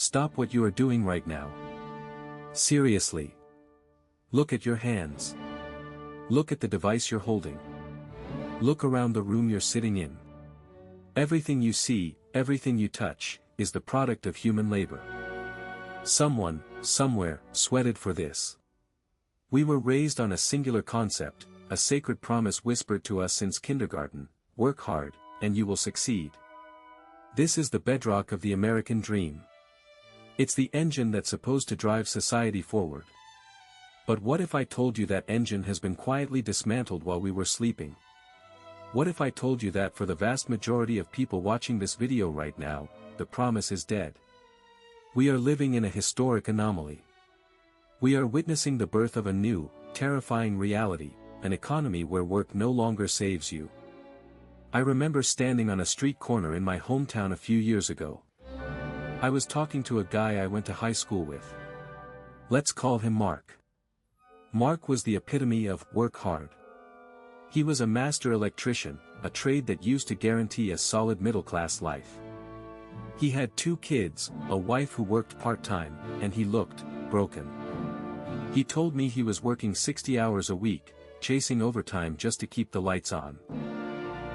Stop what you are doing right now. Seriously. Look at your hands. Look at the device you're holding. Look around the room you're sitting in. Everything you see, everything you touch, is the product of human labor. Someone, somewhere, sweated for this. We were raised on a singular concept, a sacred promise whispered to us since kindergarten: work hard, and you will succeed. This is the bedrock of the American dream. It's the engine that's supposed to drive society forward. But what if I told you that engine has been quietly dismantled while we were sleeping? What if I told you that for the vast majority of people watching this video right now, the promise is dead? We are living in a historic anomaly. We are witnessing the birth of a new, terrifying reality, an economy where work no longer saves you. I remember standing on a street corner in my hometown a few years ago. I was talking to a guy I went to high school with. Let's call him Mark. Mark was the epitome of work hard. He was a master electrician, a trade that used to guarantee a solid middle-class life. He had 2 kids, a wife who worked part-time, and he looked broken. He told me he was working 60 hours a week, chasing overtime just to keep the lights on.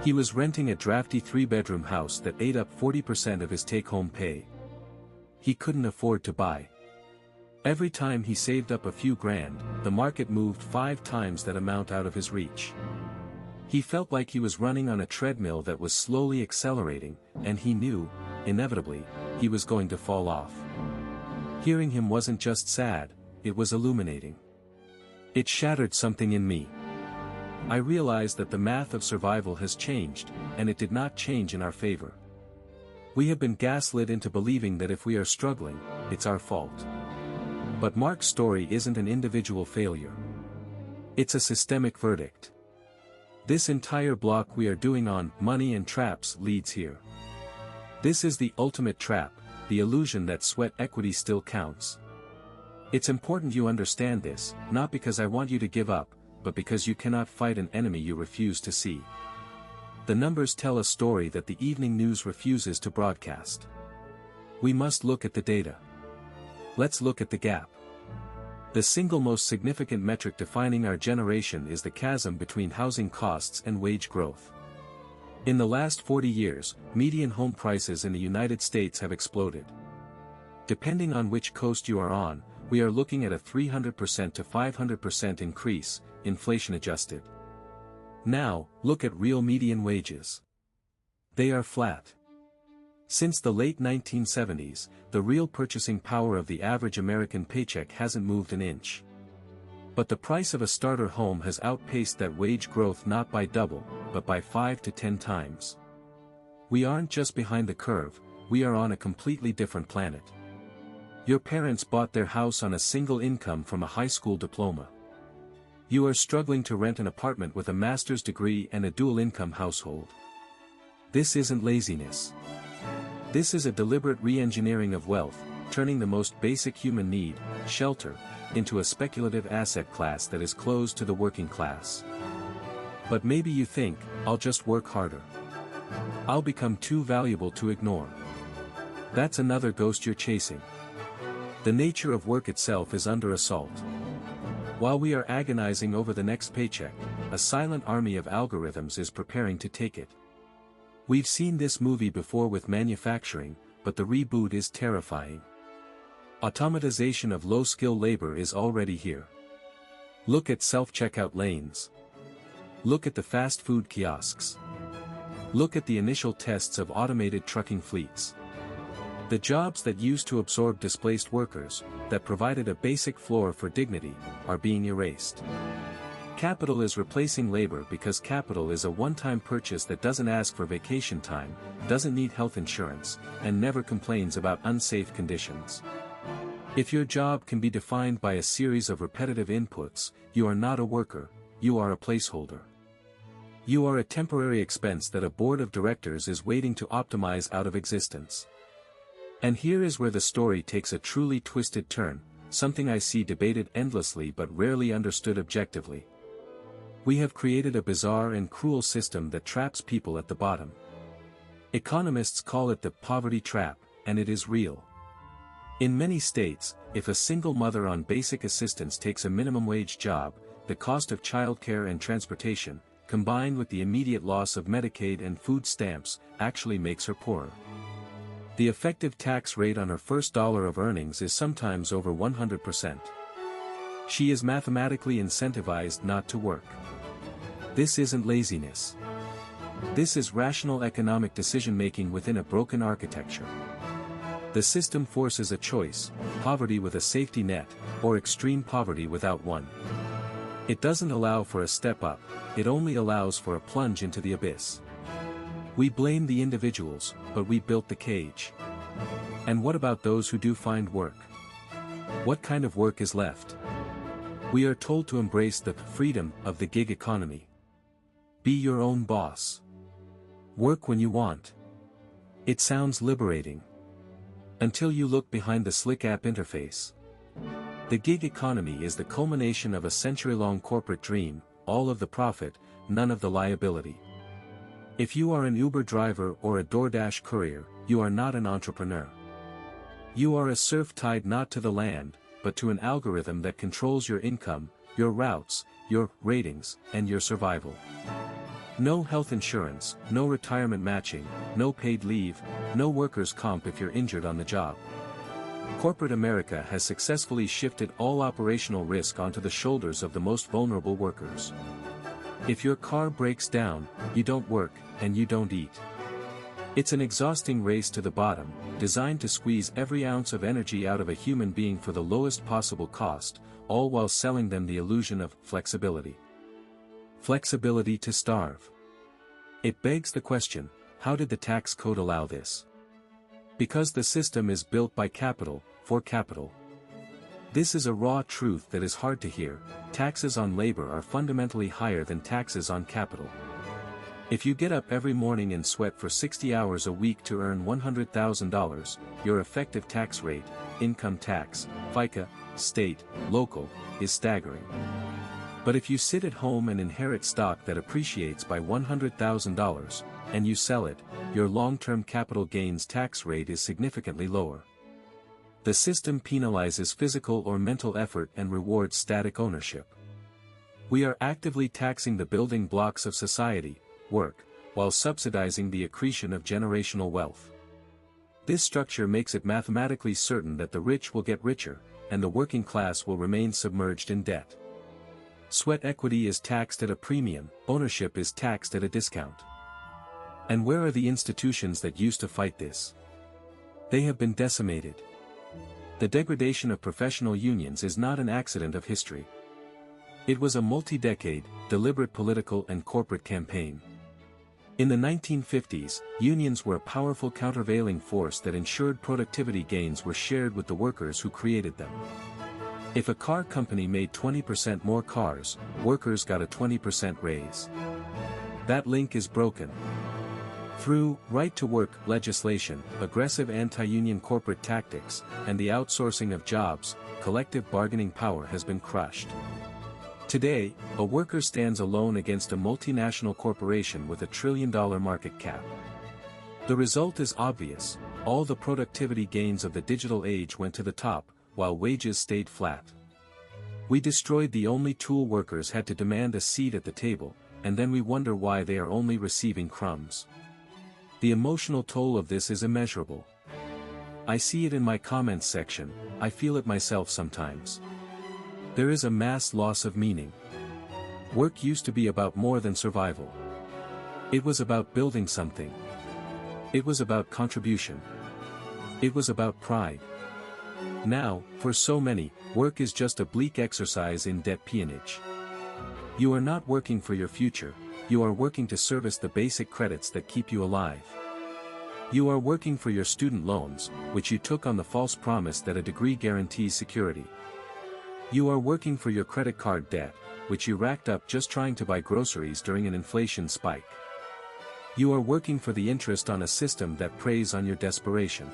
He was renting a drafty 3-bedroom house that ate up 40% of his take-home pay. He couldn't afford to buy. Every time he saved up a few grand, the market moved 5 times that amount out of his reach. He felt like he was running on a treadmill that was slowly accelerating, and he knew, inevitably, he was going to fall off. Hearing him wasn't just sad, it was illuminating. It shattered something in me. I realized that the math of survival has changed, and it did not change in our favor. We have been gaslit into believing that if we are struggling, it's our fault. But Mark's story isn't an individual failure. It's a systemic verdict. This entire block we are doing on money and traps leads here. This is the ultimate trap, the illusion that sweat equity still counts. It's important you understand this, not because I want you to give up, but because you cannot fight an enemy you refuse to see. The numbers tell a story that the evening news refuses to broadcast. We must look at the data. Let's look at the gap. The single most significant metric defining our generation is the chasm between housing costs and wage growth. In the last 40 years, median home prices in the United States have exploded. Depending on which coast you are on, we are looking at a 300% to 500% increase, inflation adjusted. Now, look at real median wages. They are flat. Since the late 1970s, the real purchasing power of the average American paycheck hasn't moved an inch. But the price of a starter home has outpaced that wage growth not by double, but by 5 to 10 times. We aren't just behind the curve, we are on a completely different planet. Your parents bought their house on a single income from a high school diploma. You are struggling to rent an apartment with a master's degree and a dual-income household. This isn't laziness. This is a deliberate re-engineering of wealth, turning the most basic human need, shelter, into a speculative asset class that is closed to the working class. But maybe you think, I'll just work harder. I'll become too valuable to ignore. That's another ghost you're chasing. The nature of work itself is under assault. While we are agonizing over the next paycheck, a silent army of algorithms is preparing to take it. We've seen this movie before with manufacturing, but the reboot is terrifying. Automatization of low-skill labor is already here. Look at self-checkout lanes. Look at the fast food kiosks. Look at the initial tests of automated trucking fleets. The jobs that used to absorb displaced workers, that provided a basic floor for dignity, are being erased. Capital is replacing labor because capital is a one-time purchase that doesn't ask for vacation time, doesn't need health insurance, and never complains about unsafe conditions. If your job can be defined by a series of repetitive inputs, you are not a worker, you are a placeholder. You are a temporary expense that a board of directors is waiting to optimize out of existence. And here is where the story takes a truly twisted turn, something I see debated endlessly but rarely understood objectively. We have created a bizarre and cruel system that traps people at the bottom. Economists call it the poverty trap, and it is real. In many states, if a single mother on basic assistance takes a minimum wage job, the cost of childcare and transportation, combined with the immediate loss of Medicaid and food stamps, actually makes her poorer. The effective tax rate on her first dollar of earnings is sometimes over 100%. She is mathematically incentivized not to work. This isn't laziness. This is rational economic decision-making within a broken architecture. The system forces a choice: poverty with a safety net, or extreme poverty without one. It doesn't allow for a step up, it only allows for a plunge into the abyss. We blame the individuals, but we built the cage. And what about those who do find work? What kind of work is left? We are told to embrace the freedom of the gig economy. Be your own boss. Work when you want. It sounds liberating. Until you look behind the slick app interface. The gig economy is the culmination of a century-long corporate dream, all of the profit, none of the liability. If you are an Uber driver or a DoorDash courier, you are not an entrepreneur. You are a serf tied not to the land, but to an algorithm that controls your income, your routes, your ratings, and your survival. No health insurance, no retirement matching, no paid leave, no workers' comp if you're injured on the job. Corporate America has successfully shifted all operational risk onto the shoulders of the most vulnerable workers. If your car breaks down, you don't work, and you don't eat. It's an exhausting race to the bottom, designed to squeeze every ounce of energy out of a human being for the lowest possible cost, all while selling them the illusion of flexibility. Flexibility to starve. It begs the question, how did the tax code allow this? Because the system is built by capital, for capital. This is a raw truth that is hard to hear: taxes on labor are fundamentally higher than taxes on capital. If you get up every morning and sweat for 60 hours a week to earn $100,000, your effective tax rate, income tax, FICA, state, local, is staggering. But if you sit at home and inherit stock that appreciates by $100,000, and you sell it, your long-term capital gains tax rate is significantly lower. The system penalizes physical or mental effort and rewards static ownership. We are actively taxing the building blocks of society, work, while subsidizing the accretion of generational wealth. This structure makes it mathematically certain that the rich will get richer, and the working class will remain submerged in debt. Sweat equity is taxed at a premium, ownership is taxed at a discount. And where are the institutions that used to fight this? They have been decimated. The degradation of professional unions is not an accident of history. It was a multi-decade, deliberate political and corporate campaign. In the 1950s, unions were a powerful countervailing force that ensured productivity gains were shared with the workers who created them. If a car company made 20% more cars, workers got a 20% raise. That link is broken. Through right-to-work legislation, aggressive anti-union corporate tactics, and the outsourcing of jobs, collective bargaining power has been crushed. Today, a worker stands alone against a multinational corporation with $1 trillion market cap. The result is obvious: all the productivity gains of the digital age went to the top, while wages stayed flat. We destroyed the only tool workers had to demand a seat at the table, and then we wonder why they are only receiving crumbs. The emotional toll of this is immeasurable. I see it in my comments section, I feel it myself sometimes. There is a mass loss of meaning. Work used to be about more than survival. It was about building something. It was about contribution. It was about pride. Now, for so many, work is just a bleak exercise in debt peonage. You are not working for your future, you are working to service the basic credits that keep you alive. You are working for your student loans, which you took on the false promise that a degree guarantees security. You are working for your credit card debt, which you racked up just trying to buy groceries during an inflation spike. You are working for the interest on a system that preys on your desperation.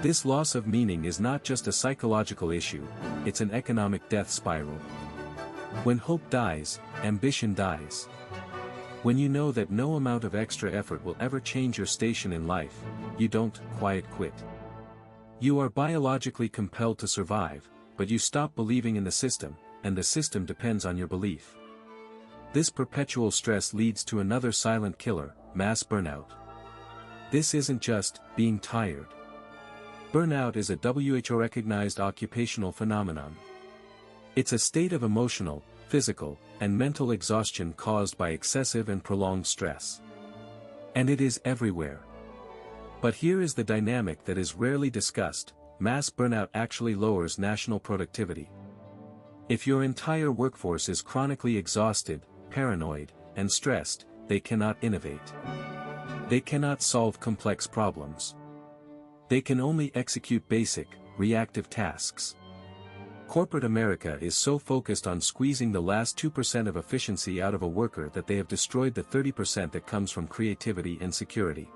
This loss of meaning is not just a psychological issue, it's an economic death spiral. When hope dies, ambition dies. When you know that no amount of extra effort will ever change your station in life, you don't quiet quit. You are biologically compelled to survive, but you stop believing in the system, and the system depends on your belief. This perpetual stress leads to another silent killer, mass burnout. This isn't just being tired. Burnout is a WHO-recognized occupational phenomenon. It's a state of emotional, physical, and mental exhaustion caused by excessive and prolonged stress. And it is everywhere. But here is the dynamic that is rarely discussed: mass burnout actually lowers national productivity. If your entire workforce is chronically exhausted, paranoid, and stressed, they cannot innovate. They cannot solve complex problems. They can only execute basic, reactive tasks. Corporate America is so focused on squeezing the last 2% of efficiency out of a worker that they have destroyed the 30% that comes from creativity and security.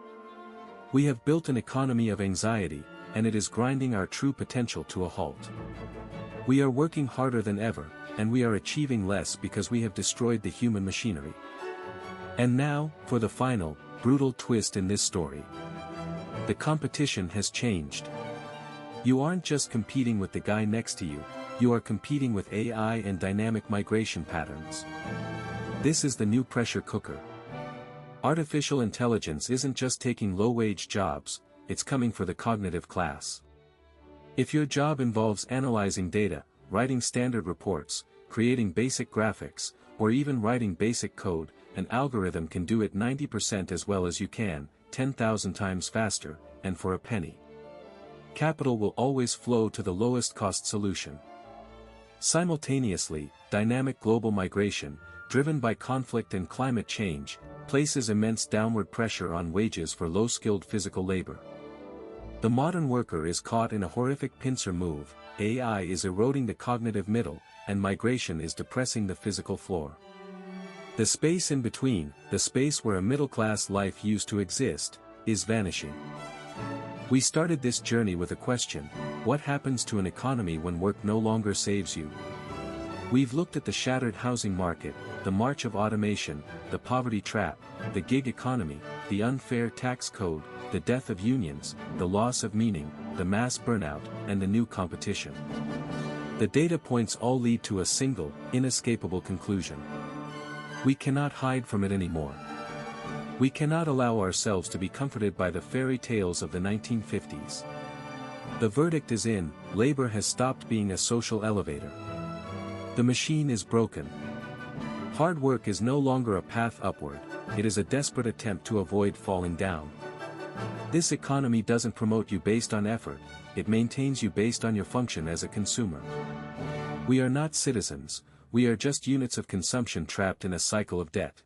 We have built an economy of anxiety, and it is grinding our true potential to a halt. We are working harder than ever, and we are achieving less because we have destroyed the human machinery. And now, for the final, brutal twist in this story. The competition has changed. You aren't just competing with the guy next to you, you are competing with AI and dynamic migration patterns. This is the new pressure cooker. Artificial intelligence isn't just taking low-wage jobs, it's coming for the cognitive class. If your job involves analyzing data, writing standard reports, creating basic graphics, or even writing basic code, an algorithm can do it 90% as well as you can, 10,000 times faster, and for a penny. Capital will always flow to the lowest cost solution. Simultaneously, dynamic global migration, driven by conflict and climate change, places immense downward pressure on wages for low-skilled physical labor. The modern worker is caught in a horrific pincer move: AI is eroding the cognitive middle, and migration is depressing the physical floor. The space in between, the space where a middle-class life used to exist, is vanishing. We started this journey with a question: what happens to an economy when work no longer saves you? We've looked at the shattered housing market, the march of automation, the poverty trap, the gig economy, the unfair tax code, the death of unions, the loss of meaning, the mass burnout, and the new competition. The data points all lead to a single, inescapable conclusion. We cannot hide from it anymore. We cannot allow ourselves to be comforted by the fairy tales of the 1950s. The verdict is in: labor has stopped being a social elevator. The machine is broken. Hard work is no longer a path upward, it is a desperate attempt to avoid falling down. This economy doesn't promote you based on effort, it maintains you based on your function as a consumer. We are not citizens, we are just units of consumption trapped in a cycle of debt.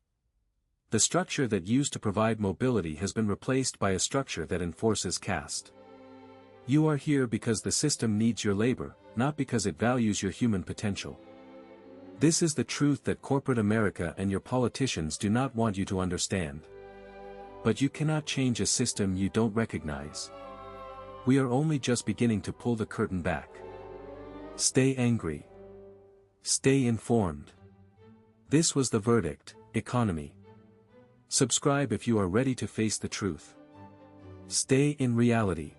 The structure that used to provide mobility has been replaced by a structure that enforces caste. You are here because the system needs your labor, not because it values your human potential. This is the truth that corporate America and your politicians do not want you to understand. But you cannot change a system you don't recognize. We are only just beginning to pull the curtain back. Stay angry. Stay informed. This was the verdict: economy. Subscribe if you are ready to face the truth. Stay in reality.